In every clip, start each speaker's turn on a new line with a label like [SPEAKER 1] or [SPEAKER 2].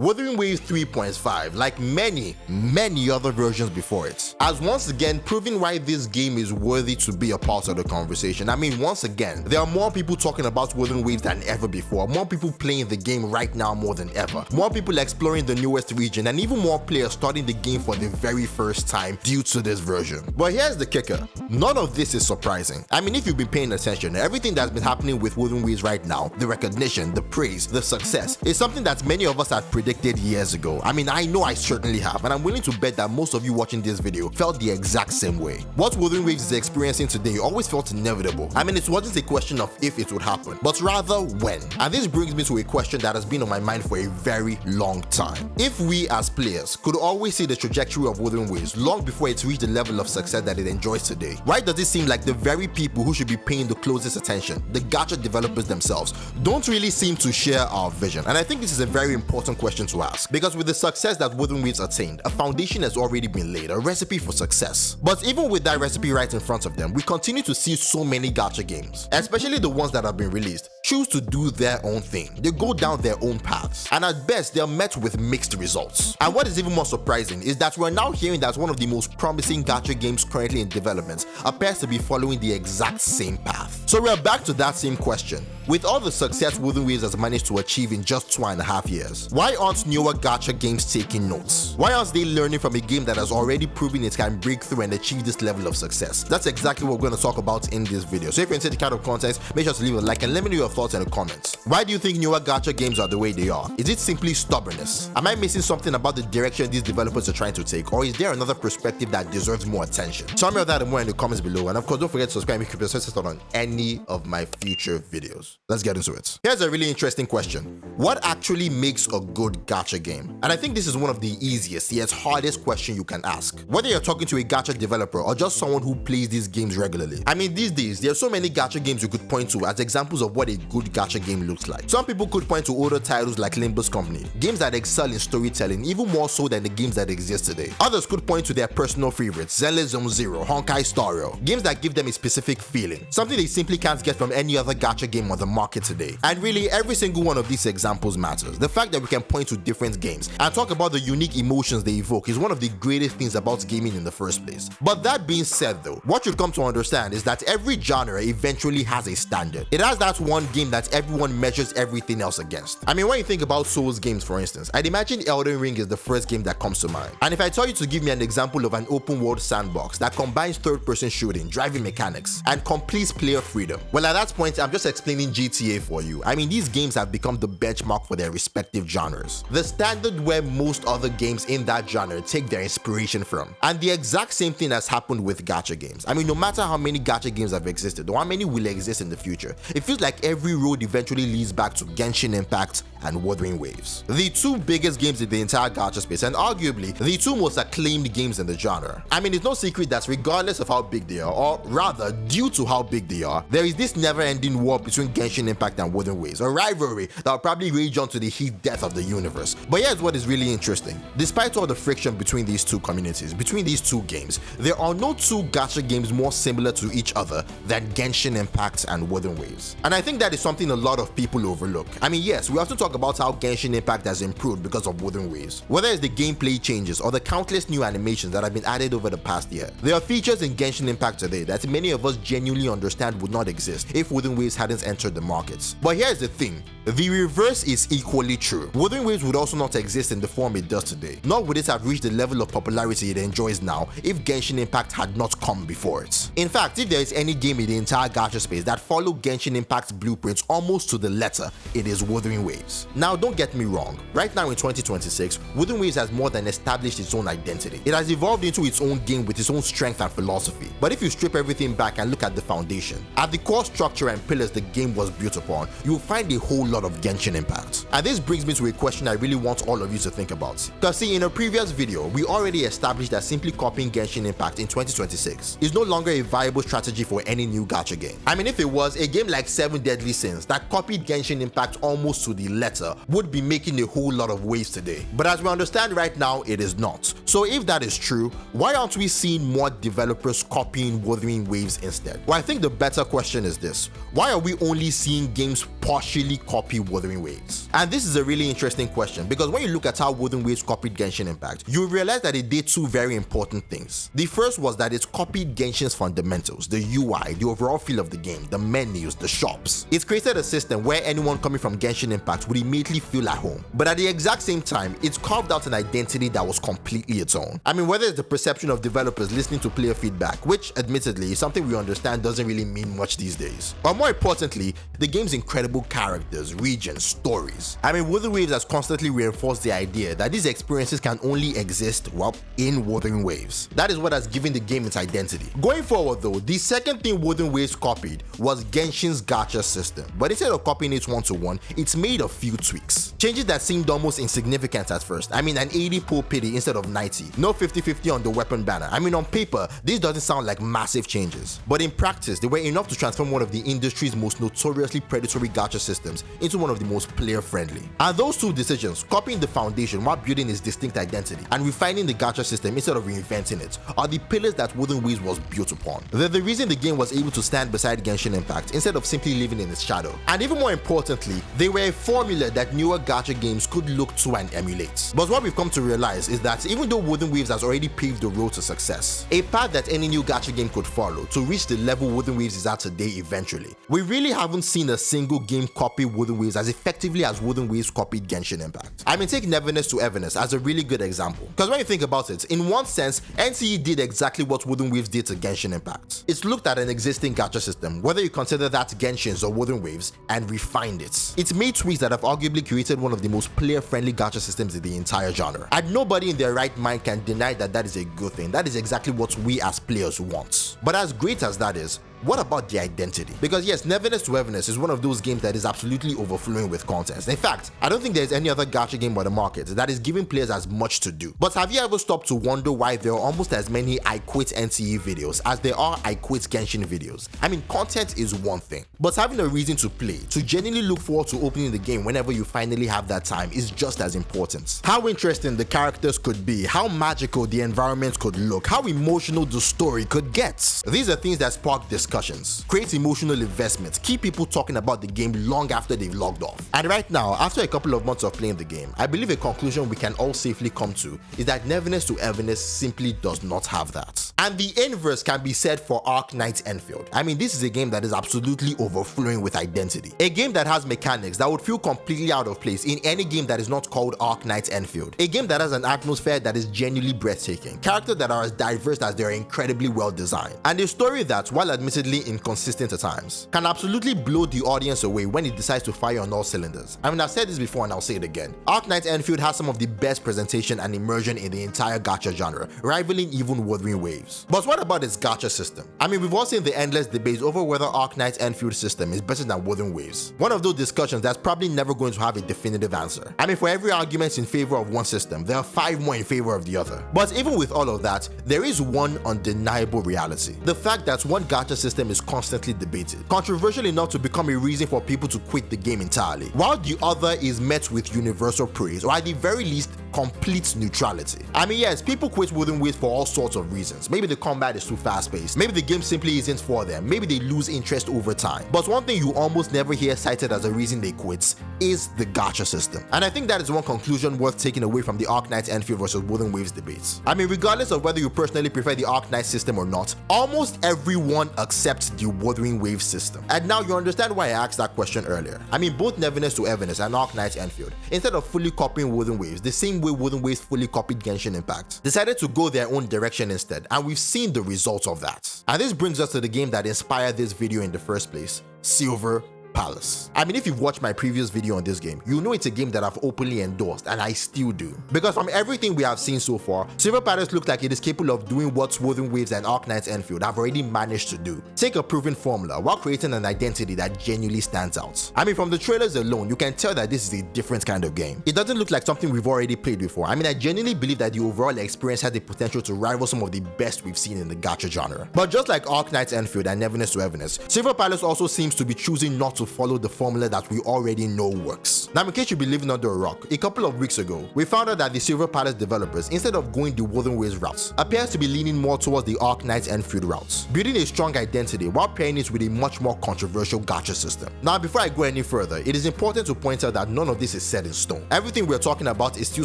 [SPEAKER 1] Wuthering Waves 3.5, like many other versions before it, has once again proven why this game is worthy to be a part of the conversation. I mean, once again, there are more people talking about Wuthering Waves than ever before, more people playing the game right now more than ever, more people exploring the newest region, and even more players starting the game for the very first time due to this version. But here's the kicker, none of this is surprising. I mean, if you've been paying attention, everything that's been happening with Wuthering Waves right now, the recognition, the praise, the success, is something that many of us had predicted years ago. I mean, I know I certainly have, and I'm willing to bet that most of you watching this video felt the exact same way. What Wuthering Waves is experiencing today always felt inevitable. I mean, it wasn't a question of if it would happen, but rather when. And this brings me to a question that has been on my mind for a very long time. If we as players could always see the trajectory of Wuthering Waves long before it's reached the level of success that it enjoys today, why does it seem like the very people who should be paying the closest attention, the gacha developers themselves, don't really seem to share our vision? And I think this is a very important question to ask, because with the success that Wuthering Waves attained, a foundation has already been laid, a recipe for success. But even with that recipe right in front of them, we continue to see so many gacha games, especially the ones that have been released, choose to do their own thing. They go down their own paths, and at best they're met with mixed results. And what is even more surprising is that we're now hearing that one of the most promising gacha games currently in development appears to be following the exact same path. So we're back to that same question. With all the success Wuthering Waves has managed to achieve in just 2.5 years, why aren't newer gacha games taking notes? Why aren't they learning from a game that has already proven it can break through and achieve this level of success? That's exactly what we're going to talk about in this video. So if you're into the kind of content, make sure to leave a like and let me know your thoughts in the comments. Why do you think newer gacha games are the way they are? Is it simply stubbornness? Am I missing something about the direction these developers are trying to take, or is there another perspective that deserves more attention? Tell me all that and more in the comments below, and of course don't forget to subscribe and keep yourself on any of my future videos. Let's get into it. Here's a really interesting question. What actually makes a good gacha game? And I think this is one of the easiest yet hardest question you can ask, whether you're talking to a gacha developer or just someone who plays these games regularly. I mean, these days there are so many gacha games you could point to as examples of what a good gacha game looks like. Some people could point to older titles like Limbo's Company, games that excel in storytelling even more so than the games that exist today. Others could point to their personal favorites, Zenless Zone Zero, Honkai Star Rail, games that give them a specific feeling, something they simply can't get from any other gacha game on the market today. And really, every single one of these examples matters. The fact that we can point to different games and talk about the unique emotions they evoke is one of the greatest things about gaming in the first place. But that being said though, what you've come to understand is that every genre eventually has a standard. It has that one game that everyone measures everything else against. I mean, when you think about Souls games, for instance, I'd imagine Elden Ring is the first game that comes to mind. And if I tell you to give me an example of an open world sandbox that combines third-person shooting, driving mechanics, and complete player freedom, well, at that point, I'm just explaining GTA for you. I mean, these games have become the benchmark for their respective genres, the standard where most other games in that genre take their inspiration from. And the exact same thing has happened with gacha games. I mean, no matter how many gacha games have existed or how many will exist in the future, it feels like every road eventually leads back to Genshin Impact and Wuthering Waves, the two biggest games in the entire gacha space, and arguably the two most acclaimed games in the genre. I mean, it's no secret that regardless of how big they are, or rather due to how big they are, there is this never-ending war between Genshin Impact and Wuthering Waves, a rivalry that will probably rage on to the heat death of the universe. But here's what is really interesting. Despite all the friction between these two communities, between these two games, there are no two gacha games more similar to each other than Genshin Impact and Wuthering Waves. And I think that is something a lot of people overlook. I mean, yes, we often talk about how Genshin Impact has improved because of Wuthering Waves. Whether it's the gameplay changes or the countless new animations that have been added over the past year, there are features in Genshin Impact today that many of us genuinely understand would not exist if Wuthering Waves hadn't entered the markets. But here's the thing, the reverse is equally true. Wuthering Waves would also not exist in the form it does today, nor would it have reached the level of popularity it enjoys now if Genshin Impact had not come before it. In fact, if there is any game in the entire gacha space that followed Genshin Impact's blueprints almost to the letter, it is Wuthering Waves. Now, don't get me wrong, right now in 2026, Wuthering Waves has more than established its own identity. It has evolved into its own game with its own strength and philosophy. But if you strip everything back and look at the foundation, at the core structure and pillars the game was built upon, you will find a whole lot of Genshin Impact. And this brings me to a question I really want all of you to think about. Because see, in a previous video, we already established that simply copying Genshin Impact in 2026 is no longer a viable strategy for any new gacha game. I mean, if it was, a game like 7 Deadly Sins that copied Genshin Impact almost to the letter would be making a whole lot of waves today. But as we understand right now, it is not. So if that is true, why aren't we seeing more developers copying Wuthering Waves instead? Well, I think the better question is this: why are we only seeing games partially copy Wuthering Waves? And this is a really interesting question, because when you look at how Wuthering Waves copied Genshin Impact, you realize that it did two very important things. The first was that it copied Genshin's fundamentals, the UI, the overall feel of the game, the menus, the shops. It created a system where anyone coming from Genshin Impact would immediately feel at home. But at the exact same time, it carved out an identity that was completely its own. I mean, whether it's the perception of developers listening to player feedback, which admittedly is something we understand doesn't really mean much these days, or more importantly, the game's incredible characters, regions, stories. I mean, Wuthering Waves has constantly reinforced the idea that these experiences can only exist, well, in Wuthering Waves. That is what has given the game its identity. Going forward though, the second thing Wuthering Waves copied was Genshin's gacha system, but instead of copying it one-to-one, it's made a few tweaks. Changes that seemed almost insignificant at first. I mean, an 80 pull pity instead of 90, no 50-50 on the weapon banner. I mean, on paper, this doesn't sound like massive changes, but in practice, they were enough to transform one of the industry's most notoriously predatory gacha systems into one of the most player-friendly. And those two decisions, copying the foundation while building its distinct identity and refining the gacha system instead of reinventing it, are the pillars that Wuthering Waves was built upon. They're the reason the game was able to stand beside Genshin Impact instead of simply living in its shadow. And even more importantly, they were a formula that newer gacha games could look to and emulate. But what we've come to realize is that even though Wuthering Waves has already paved the road to success, a path that any new gacha game could follow to reach the level Wuthering Waves is at today eventually, we really haven't seen a single game copy Wuthering Waves as effectively as Wuthering Waves copied Genshin Impact. I mean, take Neverness to Everness as a really good example, because when you think about it, in one sense, NCE did exactly what Wuthering Waves did to Genshin Impact. It's looked at an existing gacha system, whether you consider that Genshin's or Wuthering Waves, and refined it. It's made tweaks that have arguably created one of the most player-friendly gacha systems in the entire genre. And nobody in their right mind can deny that that is a good thing. That is exactly what we as players want. But as great as that is, what about the identity? Because yes, Neverness to Everness is one of those games that is absolutely overflowing with content. In fact, I don't think there's any other gacha game on the market that is giving players as much to do. But have you ever stopped to wonder why there are almost as many I quit NCE videos as there are I quit Genshin videos? I mean, content is one thing, but having a reason to play, to genuinely look forward to opening the game whenever you finally have that time, is just as important. How interesting the characters could be, how magical the environment could look, how emotional the story could get. These are things that spark discussions, create emotional investment, keep people talking about the game long after they've logged off. And right now, after a couple of months of playing the game, I believe a conclusion we can all safely come to is that Neverness to Everness simply does not have that. And the inverse can be said for Arc Knight Enfield. I mean, this is a game that is absolutely overflowing with identity. A game that has mechanics that would feel completely out of place in any game that is not called Arc Knight Enfield. A game that has an atmosphere that is genuinely breathtaking, characters that are as diverse as they are incredibly well designed, and a story that, while admittedly inconsistent at times, can absolutely blow the audience away when it decides to fire on all cylinders. I mean, I've said this before and I'll say it again. Arc Knight Enfield has some of the best presentation and immersion in the entire gacha genre, rivaling even Wuthering Waves. But what about its gacha system? I mean, we've all seen the endless debates over whether Arc Knight Enfield system is better than Wuthering Waves. One of those discussions that's probably never going to have a definitive answer. I mean, for every argument in favor of one system, there are 5 more in favor of the other. But even with all of that, there is one undeniable reality. The fact that one gacha system is constantly debated, controversial enough to become a reason for people to quit the game entirely, while the other is met with universal praise, or at the very least, complete neutrality. I mean, yes, people quit Wuthering Waves for all sorts of reasons. Maybe the combat is too fast-paced, maybe the game simply isn't for them, maybe they lose interest over time. But one thing you almost never hear cited as a reason they quit is the gacha system. And I think that is one conclusion worth taking away from the Arc Knight Enfield versus Wuthering Waves debates. I mean, regardless of whether you personally prefer the Arc Knight system or not, almost everyone accepts the Wuthering Waves system. And now you understand why I asked that question earlier. I mean, both Neverness to Everness and Arc Knight Enfield, instead of fully copying Wuthering Waves the same way Wuthering Waves fully copied Genshin Impact, decided to go their own direction instead, and we've seen the results of that. And this brings us to the game that inspired this video in the first place, Silver Palace. I mean, if you've watched my previous video on this game, you know it's a game that I've openly endorsed, and I still do. Because from everything we have seen so far, Silver Palace looks like it is capable of doing what Wuthering Waves and Arc Knight Enfield have already managed to do. Take a proven formula while creating an identity that genuinely stands out. I mean, from the trailers alone, you can tell that this is a different kind of game. It doesn't look like something we've already played before. I mean, I genuinely believe that the overall experience has the potential to rival some of the best we've seen in the gacha genre. But just like Arc Knight Enfield and Neverness to Everness, Silver Palace also seems to be choosing not to follow the formula that we already know works. Now, in case you've been living under a rock, a couple of weeks ago, we found out that the Silver Palace developers, instead of going the Wuthering Waves route, appears to be leaning more towards the Arc Knights Enfield route, building a strong identity while pairing it with a much more controversial gacha system. Now, before I go any further, it is important to point out that none of this is set in stone. Everything we're talking about is still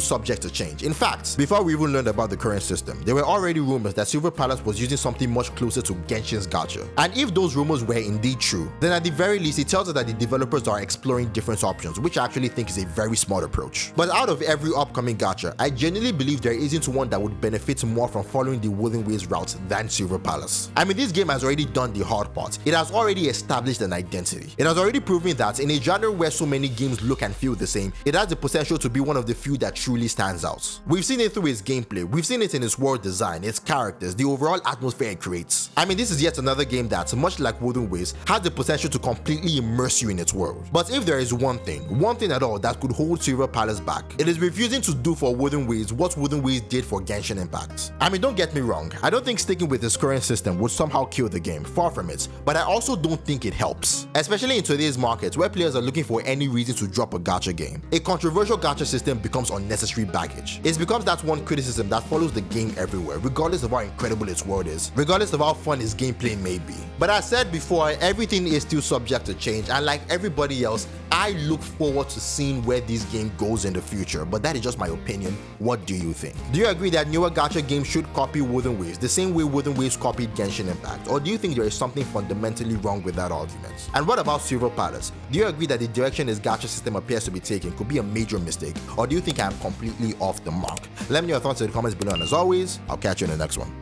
[SPEAKER 1] subject to change. In fact, before we even learned about the current system, there were already rumors that Silver Palace was using something much closer to Genshin's Gacha. And if those rumors were indeed true, then at the very least it tells us that the developers are exploring different options, which I actually think is a very smart approach. But out of every upcoming gacha, I genuinely believe there isn't one that would benefit more from following the Wuthering Waves route than Silver Palace. I mean, this game has already done the hard part. It has already established an identity. It has already proven that in a genre where so many games look and feel the same, it has the potential to be one of the few that truly stands out. We've seen it through its gameplay, we've seen it in its world design, its characters, the overall atmosphere it creates. I mean, this is yet another game that, much like Wuthering Waves, has the potential to completely immerse you in its world. But if there is one thing at all that could hold Silver Palace back, it is refusing to do for Wuthering Waves what Wuthering Waves did for Genshin Impact. I mean, don't get me wrong, I don't think sticking with its current system would somehow kill the game, far from it, but I also don't think it helps. Especially in today's market where players are looking for any reason to drop a gacha game. A controversial gacha system becomes unnecessary baggage. It becomes that one criticism that follows the game everywhere, regardless of how incredible its world is, regardless of how fun its gameplay may be. But as said before, everything is still subject to change, and like everybody else, I look forward to seeing where this game goes in the future, but that is just my opinion. What do you think? Do you agree that newer gacha games should copy Wuthering Waves the same way Wuthering Waves copied Genshin Impact, or do you think there is something fundamentally wrong with that argument? And what about Silver Palace? Do you agree that the direction this gacha system appears to be taking could be a major mistake, or do you think I am completely off the mark? Let me know your thoughts in the comments below, and as always, I'll catch you in the next one.